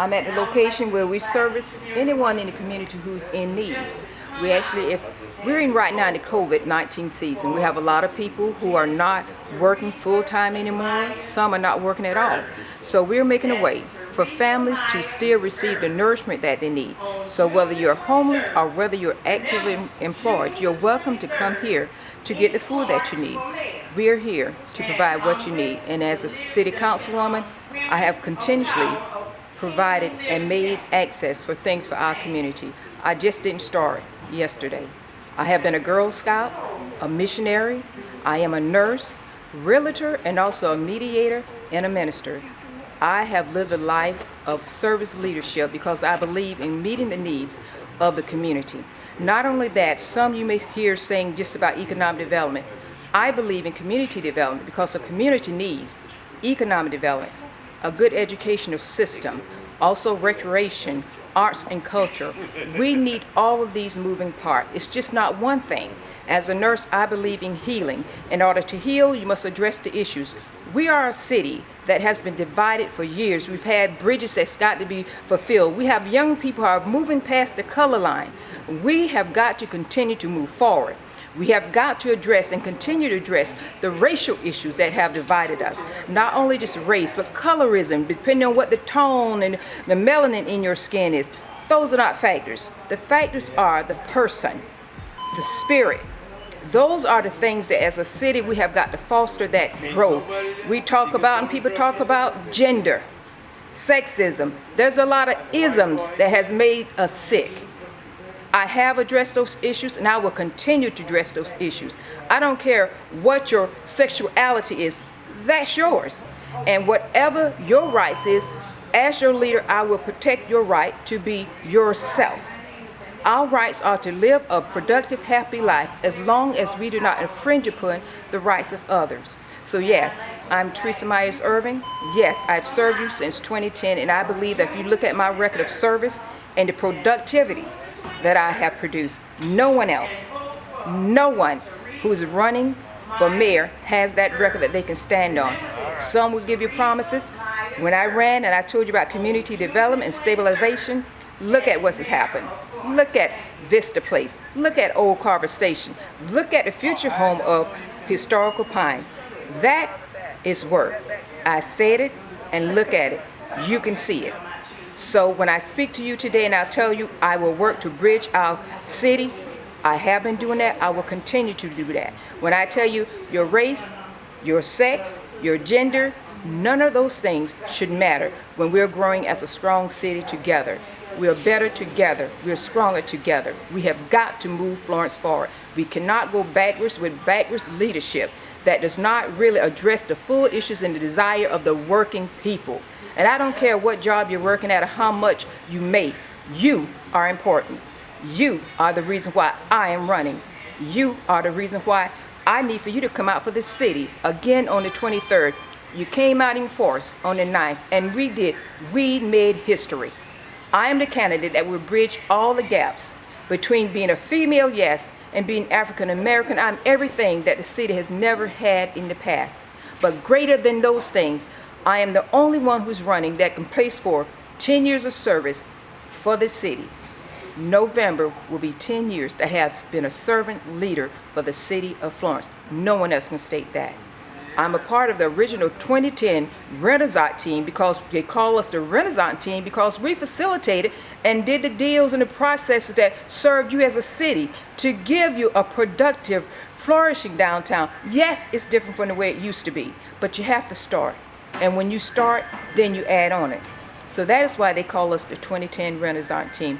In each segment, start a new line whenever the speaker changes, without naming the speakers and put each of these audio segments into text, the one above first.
I'm at the location where we service anyone in the community who's in need. We actually, if we're in right now in the COVID-19 season, we have a lot of people who are not working full-time anymore. Some are not working at all. So we're making a way for families to still receive the nourishment that they need. So whether you're homeless or whether you're actively employed, you're welcome to come here to get the food that you need. We're here to provide what you need. And as a city councilwoman, I have continuously provided and made access for things for our community. I just didn't start yesterday. I have been a Girl Scout, a missionary, I am a nurse, realtor, and also a mediator and a minister. I have lived a life of service leadership because I believe in meeting the needs of the community. Not only that, some you may hear saying just about economic development. I believe in community development because the community needs economic development, a good educational system, also recreation, arts and culture. We need all of these moving parts. It's just not one thing. As a nurse, I believe in healing. In order to heal, you must address the issues. We are a city that has been divided for years. We've had bridges that's got to be fulfilled. We have young people who are moving past the color line. We have got to continue to move forward. We have got to address and continue to address the racial issues that have divided us. Not only just race, but colorism, depending on what the tone and the melanin in your skin is. Those are not factors. The factors are the person, the spirit. Those are the things that as a city we have got to foster that growth. We talk about, and people talk about gender, sexism. There's a lot of isms that has made us sick. I have addressed those issues and I will continue to address those issues. I don't care what your sexuality is, that's yours. And whatever your rights is, as your leader, I will protect your right to be yourself. Our rights are to live a productive, happy life as long as we do not infringe upon the rights of others. So yes, I'm Teresa Ervin. Yes, I've served you since 2010, and I believe that if you look at my record of service and the productivity that I have produced, no one else, no one who's running for mayor has that record that they can stand on. Some will give you promises. When I ran and I told you about community development and stabilization, look at what's happened. Look at Vista Place. Look at Old Carver Station. Look at the future home of Historical Pine. That is work. I said it, and look at it. You can see it. So when I speak to you today and I'll tell you I will work to bridge our city, I have been doing that. I will continue to do that. When I tell you your race, your sex, your gender, none of those things should matter when we're growing as a strong city together. We're better together. We're stronger together. We have got to move Florence forward. We cannot go backwards with backwards leadership that does not really address the full issues and the desire of the working people. And I don't care what job you're working at or how much you make. You are important. You are the reason why I am running. You are the reason why I need for you to come out for this city again on the 23rd. You came out in force on the 9th, and we made history. I am the candidate that will bridge all the gaps between being a female, yes, and being African American. I'm everything that the city has never had in the past. But greater than those things, I am the only one who's running that can place for 10 years of service for the city. November will be 10 years that I have been a servant leader for the city of Florence. No one else can state that. I'm a part of the original 2010 Renaissance team because they call us the Renaissance team because we facilitated and did the deals and the processes that served you as a city to give you a productive, flourishing downtown. Yes, it's different from the way it used to be, but you have to start. And when you start, then you add on it. So that is why they call us the 2010 Renaissance team.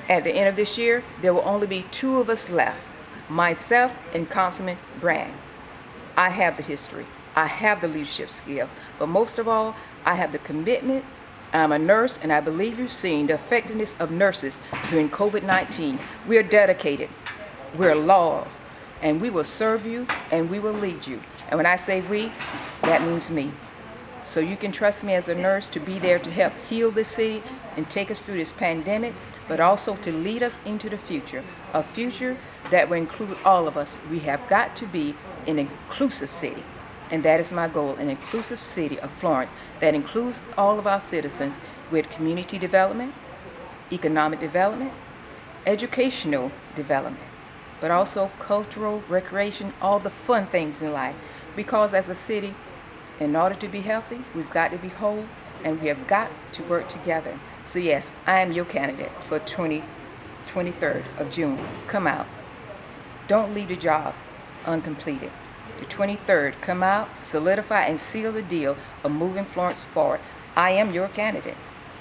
At the end of this year, there will only be 2 of us left, myself and Councilman Brand. I have the history. I have the leadership skills. But most of all, I have the commitment. I'm a nurse, and I believe you've seen the effectiveness of nurses during COVID-19. We are dedicated. We're loyal. And we will serve you, and we will lead you. And when I say we, that means me. So you can trust me as a nurse to be there to help heal this city and take us through this pandemic, but also to lead us into the future, a future that will include all of us. We have got to be an inclusive city. And that is my goal, an inclusive city of Florence that includes all of our citizens with community development, economic development, educational development, but also cultural, recreation, all the fun things in life. Because as a city, in order to be healthy, we've got to be whole, and we have got to work together. So yes, I am your candidate for 23rd of June. Come out. Don't leave the job uncompleted. The 23rd, come out, solidify, and seal the deal of moving Florence forward. I am your candidate,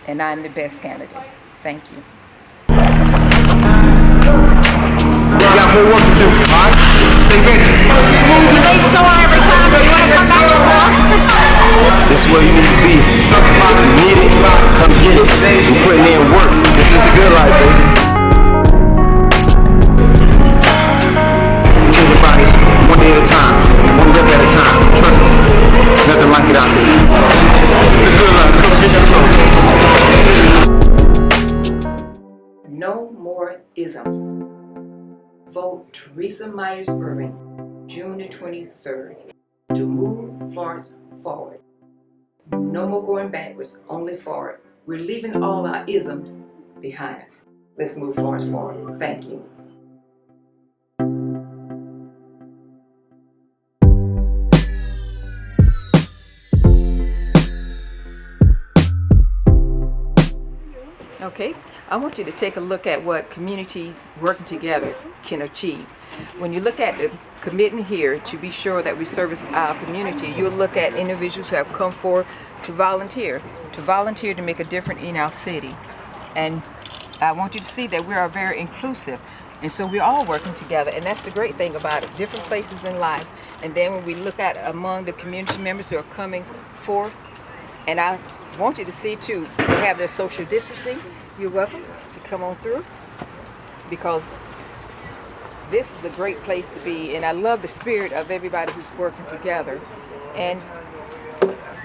and I am the best candidate. Thank you.
We got more work to do, all right? Stay ready.
You leave sore every time, so you want to come back to work?
This is where you need to be. You need it, come get it. We're putting in work. This is the good life, baby. Change your bodies one day at a time, one rep at a time. Trust me, nothing like it out there. The good life, come get your soul.
No more isms. Vote Teresa Ervin, June the 23rd, to move Florence forward. No more going backwards, only forward. We're leaving all our isms behind us. Let's move Florence forward. Thank you. Okay, I want you to take a look at what communities working together can achieve. When you look at the commitment here to be sure that we service our community, you'll look at individuals who have come forward to volunteer to make a difference in our city. And I want you to see that we are very inclusive. And so we're all working together, and that's the great thing about it, different places in life. And then when we look at among the community members who are coming forth, and I want you to see too, they have their social distancing. You're welcome to come on through, because this is a great place to be, and I love the spirit of everybody who's working together. And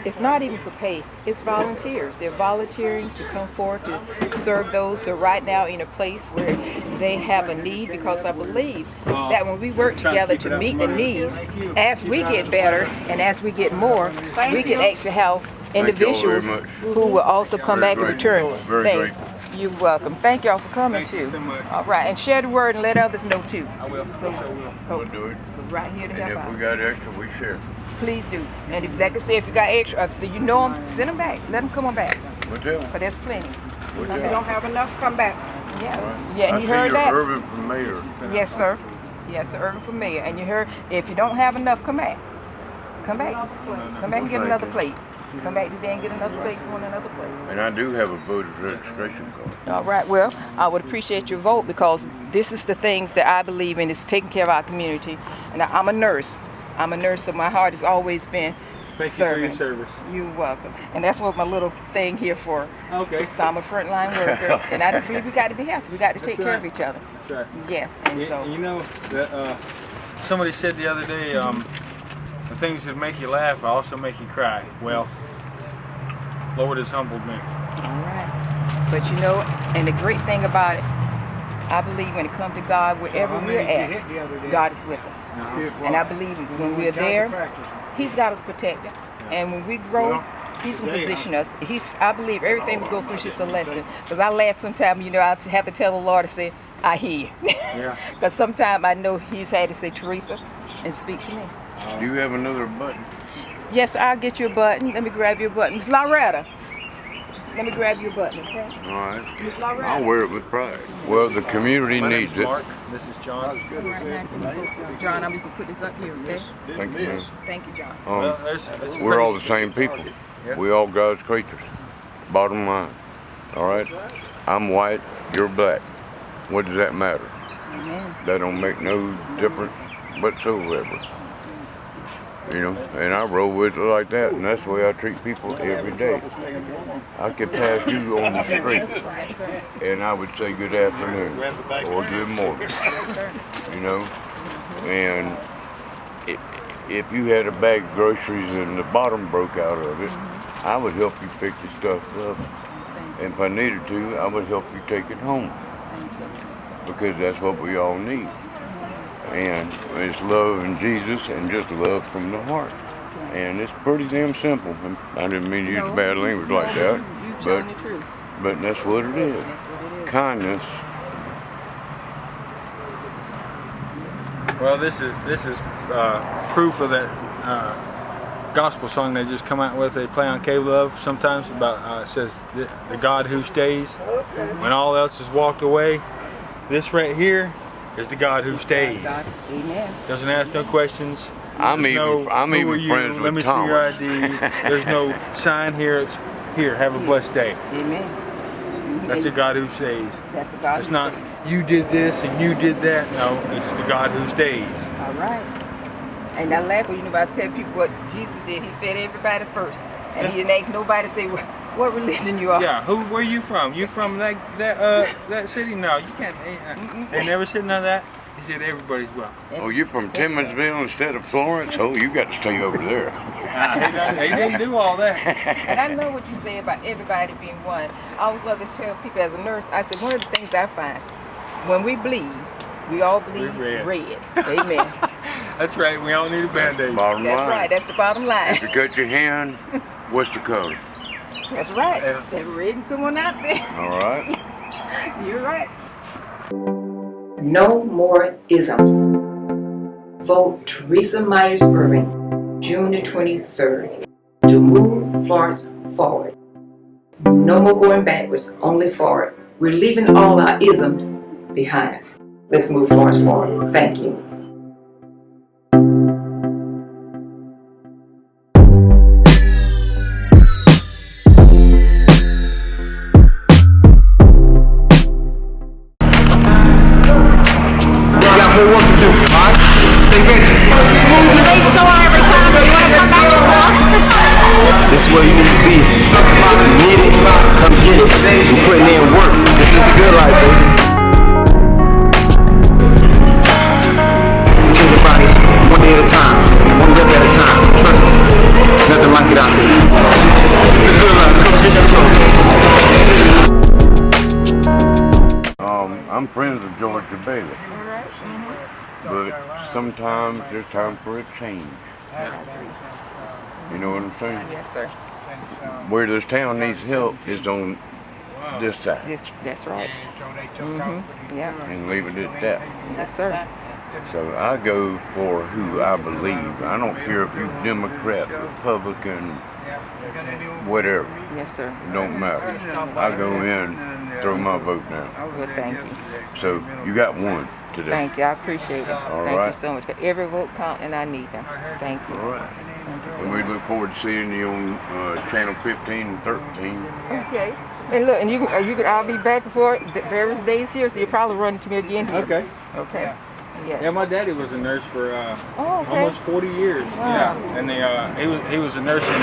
it's not even for pay, it's volunteers. They're volunteering to come forward to serve those who are right now in a place where they have a need, because I believe that when we work together to meet the needs, as we get better and as we get more, we can actually have individuals who will also come back and return things. You're welcome. Thank y'all for coming too. All right, and share the word and let others know too.
I will.
So
We'll do it.
we're right here to help
And if
out.
we got extra, we share.
Please do. And if, like I said, if you got extra, if you know them, send them back. Let them come on back.
We'll tell them.
Because there's plenty.
We'll
If
tell
you
them.
don't have enough, come back.
Yeah. Yeah, and you
I
heard
see
that?
you're Ervin from Mayor.
Yes, sir. Yes, sir, Ervin for mayor. And you heard, if you don't have enough, come back. Come back. Come back and get another plate. Come back today and get another plate from another plate.
And I do have a voter registration card.
All right, well, I would appreciate your vote, because this is the things that I believe in, is taking care of our community. And I'm a nurse. I'm a nurse, so my heart has always been serving.
Thank you for your service.
You're welcome. And that's what my little thing here for.
Okay.
So I'm a frontline worker, and I just believe we got to be healthy. We got to take care of each other.
That's right.
Yes, and so.
You know, that, somebody said the other day, the things that make you laugh also make you cry. Well, Lord has humbled me.
All right. But you know, and the great thing about it, I believe when it comes to God, wherever we're at, God is with us. And I believe when we're there, He's got us protected. And when we grow, He's going to position us. I believe everything we go through is just a lesson. Because I laugh sometimes, you know, I have to tell the Lord to say, I hear you. Because sometimes I know He's had to say, Teresa, and speak to me.
Do you have another button?
Yes, I'll get you a button. Let me grab your button. Miss Loretta, let me grab your button, okay?
All right.
Miss Loretta.
I'll wear it with pride. Well, the community
My
needs
name's
it.
Mark. This is John.
All right, nice to meet you. John, I'm just going to put this up here, okay?
Thank you, man.
Thank you, John.
Well, it's
We're all the
pretty-
same people.
Yeah.
We all God's creatures. Bottom line. All right? I'm white, you're black. What does that matter?
Amen.
That don't make no difference whatsoever. You know, and I roll with it like that, and that's the way I treat people every day. I could pass you on the street, and I would say good afternoon or good morning. You know, and if you had a bag of groceries and the bottom broke out of it, I would help you pick your stuff up, and if I needed to, I would help you take it home, because that's what we all need. And it's love in Jesus and just love from the heart. And it's pretty damn simple. I didn't mean to use bad language like
No,
that.
You telling the truth.
But that's what it is.
That's what it is.
Kindness.
Well, this is proof of that gospel song they just come out with. They play on Cable Love sometimes about it says the God who stays when all else has walked away. This right here is the God who stays.
God, amen.
Doesn't ask no questions.
I'm
There's
even
no,
I'm
who
even
are you?
friends
Let
with
me
Thomas.
see your ID. There's no sign here. It's here. Have a blessed day.
Amen.
That's a God who stays.
That's the God
It's
who
not
stays.
you did this and you did that. No, it's the God who stays.
All right. And I laugh when I tell people what Jesus did. He fed everybody first. And he didn't ask nobody to say what religion you are.
Yeah, where you from? You from that city? No, you can't. They never said none of that. He said everybody's welcome.
Oh, you're from Timminsville instead of Florence? Oh, you got to stay over there.
He didn't do all that.
And I know what you say about everybody being one. I always love to tell people as a nurse, I said, one of the things I find, when we bleed, we all bleed red. Amen.
That's right. We all need a Band-Aid.
Bottom
That's
line.
right. That's the bottom line.
If you cut your hand, what's the color?
That's right. That red coming out there.
All right.
You're right. No more isms. Vote Teresa Myers Ervin, June the 23rd, to move Florence forward. No more going backwards, only forward. We're leaving all our isms behind us. Let's move Florence forward. Thank you.
This is where you need to be. You need it, come get it. We're putting in work. This is the good life, baby. Change your bodies one day at a time, one rep at a time. Trust me, nothing like it out there. The good life, come get that soul.
I'm friends with George Jebaily. But sometimes there's time for a change. You know what I'm saying?
Yes, sir.
Where this town needs help is on this side.
That's right. Yeah.
And leave it at that.
Yes, sir.
So I go for who I believe. I don't care if you're Democrat, Republican, whatever.
Yes, sir.
It don't matter. I go in, throw my vote down.
Well, thank you.
So you got one today.
Thank you. I appreciate it. Thank
right.
you so much. Every vote counts, and I need them. Thank you.
All right. And we look forward to seeing you on channel 15 and 13.
Okay. And look, and I'll be back for various days here, so you'll probably run into me again here.
Okay.
Okay. Yes.
Yeah, my daddy was a nurse for
okay.
almost 40 years.
Wow.
Yeah, and he was a nurse in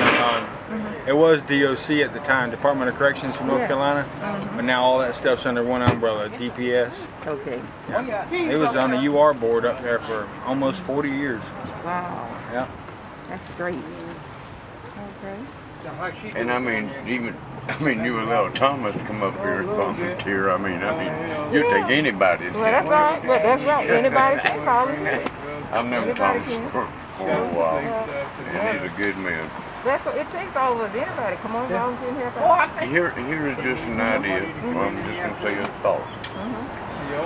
it was DOC at the time, Department of Corrections for North Carolina, but now all that stuff's under one umbrella, DPS.
Okay.
Yeah. He was on the UR board up there for almost 40 years.
Wow.
Yeah.
That's great. Okay.
And I mean, you allow Thomas to come up here and volunteer. I mean, you take anybody.
Well, that's all right. But that's right. Anybody can volunteer.
I've known Thomas for a while, and he's a good man.
That's what it takes. All of us. Anybody, come on, volunteer and help out.
Here is just an idea. Well, I'm just gonna say a thought.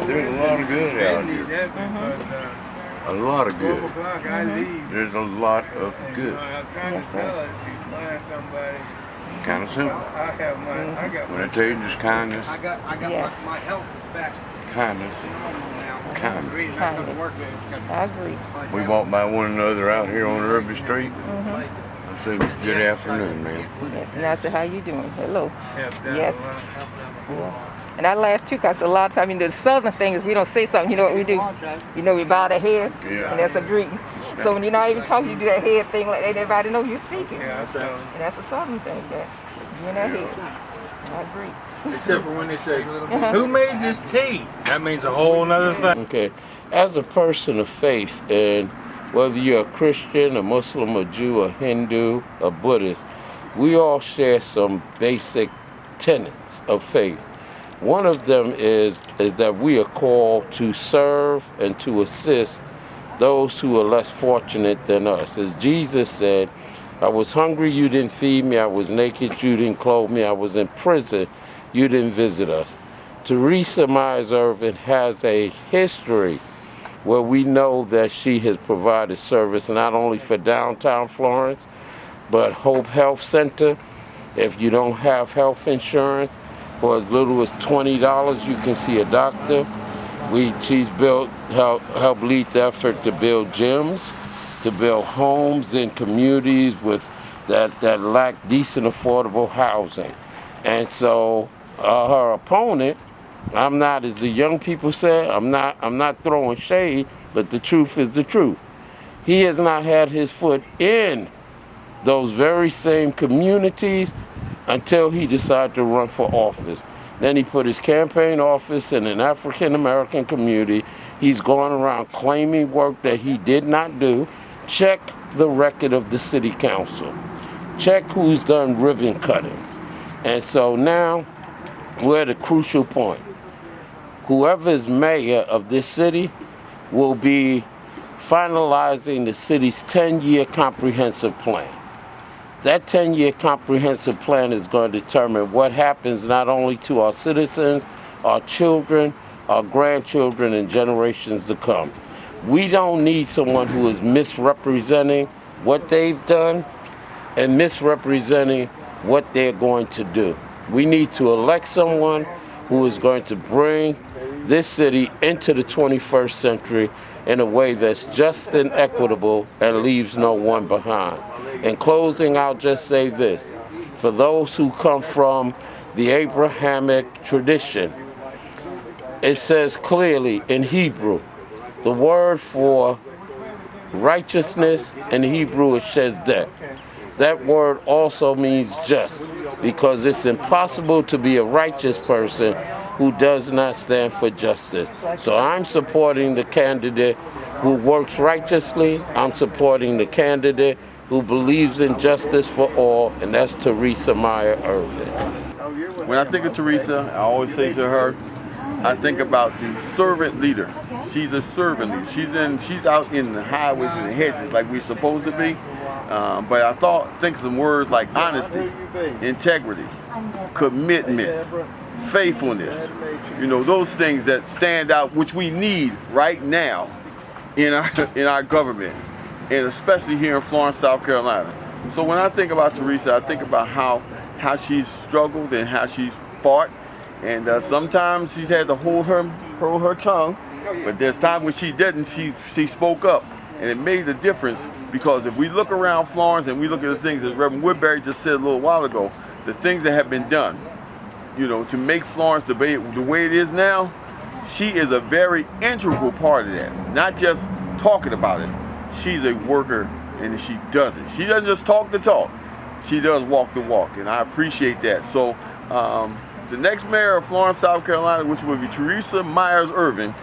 There's a lot of good out here. A lot of good. There's a lot of good. Kind of simple. When I tell you just kindness, kindness.
I agree.
We walk by one another out here on Ervin Street. I say, good afternoon, man.
And I said, how you doing? Hello. Yes. Yes. And I laugh too, because a lot of times, the southern thing is we don't say something, you know what we do? We bow the head, and that's a greeting. So when you're not even talking, you do that head thing like that, everybody knows you're speaking. And that's a southern thing, that you in that head. I agree.
Except for when they say, who made this tea? That means a whole nother thing.
Okay, as a person of faith, and whether you're a Christian, a Muslim, a Jew, a Hindu, a Buddhist, we all share some basic tenets of faith. One of them is that we are called to serve and to assist those who are less fortunate than us. As Jesus said, I was hungry, you didn't feed me. I was naked, you didn't clothe me. I was in prison, you didn't visit us. Teresa Myers Ervin has a history where we know that she has provided service not only for downtown Florence, but Hope Health Center. If you don't have health insurance, for as little as $20, you can see a doctor. She's helped lead the effort to build gyms, to build homes in communities that lack decent, affordable housing. And so her opponent, I'm not, as the young people say, I'm not throwing shade, but the truth is the truth. He has not had his foot in those very same communities until he decided to run for office. Then he put his campaign office in an African American community. He's going around claiming work that he did not do. Check the record of the city council. Check who's done ribbon cuttings. And so now we're at a crucial point. Whoever is mayor of this city will be finalizing the city's 10-year comprehensive plan. That 10-year comprehensive plan is going to determine what happens not only to our citizens, our children, our grandchildren, and generations to come. We don't need someone who is misrepresenting what they've done and misrepresenting what they're going to do. We need to elect someone who is going to bring this city into the 21st century in a way that's just and equitable and leaves no one behind. In closing, I'll just say this. For those who come from the Abrahamic tradition, it says clearly in Hebrew, the word for righteousness in Hebrew is shezdet. That word also means just, because it's impossible to be a righteous person who does not stand for justice. So I'm supporting the candidate who works righteously. I'm supporting the candidate who believes in justice for all, and that's Teresa Myers Ervin.
When I think of Teresa, I always say to her, I think about the servant leader. She's a servant leader. She's out in the highways and the hedges like we're supposed to be. But I think some words like honesty, integrity, commitment, faithfulness. You know, those things that stand out, which we need right now in our government, and especially here in Florence, South Carolina. So when I think about Teresa, I think about how she's struggled and how she's fought, and sometimes she's had to hold her tongue, but there's times when she didn't. She spoke up, and it made a difference, because if we look around Florence and we look at the things, as Reverend Woodbury just said a little while ago, the things that have been done, you know, to make Florence the way it is now, she is a very integral part of that. Not just talking about it. She's a worker, and she does it. She doesn't just talk the talk. She does walk the walk, and I appreciate that. So the next mayor of Florence, South Carolina, which will be Teresa Myers Ervin,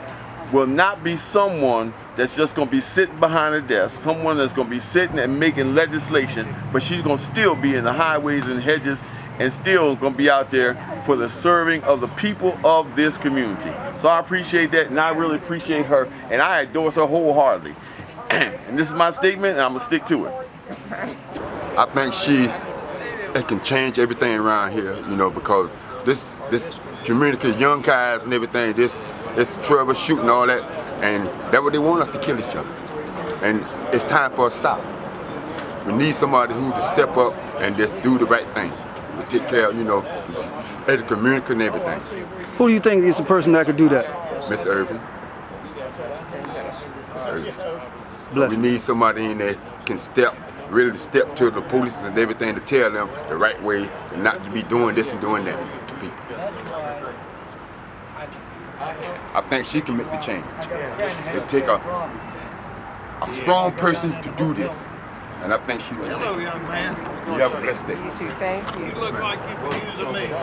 will not be someone that's just going to be sitting behind a desk, someone that's going to be sitting and making legislation, but she's going to still be in the highways and hedges and still going to be out there for the serving of the people of this community. So I appreciate that, and I really appreciate her, and I endorse her wholeheartedly. And this is my statement, and I'm going to stick to it.
I think it can change everything around here, you know, because this community, young guys and everything, this troubleshooting and all that, and that's what they want us to kill each other. And it's time for us to stop. We need somebody who to step up and just do the right thing. To take care of, you know, the community and everything.
Who do you think is the person that could do that?
Miss Ervin. Miss Ervin.
Bless
we need somebody in there can really step to the police and everything to tell them the right way and not to be doing this and doing that to people. I think she can make the change. It take a strong person to do this. And I think she will.
Hello, young man.
You have a blessed day.
You too, thank you.
You look like you could use a meal.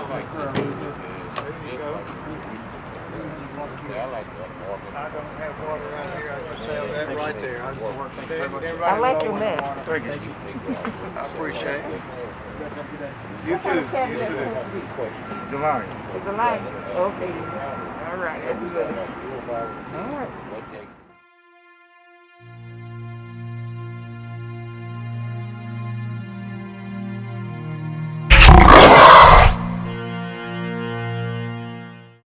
I don't have water around here. I just have that right there.
I like your mask.
Thank you. I appreciate it. You
What kind
too.
of cat is that supposed to be?
It's a lion.
It's a lion. Okay. All right. All right.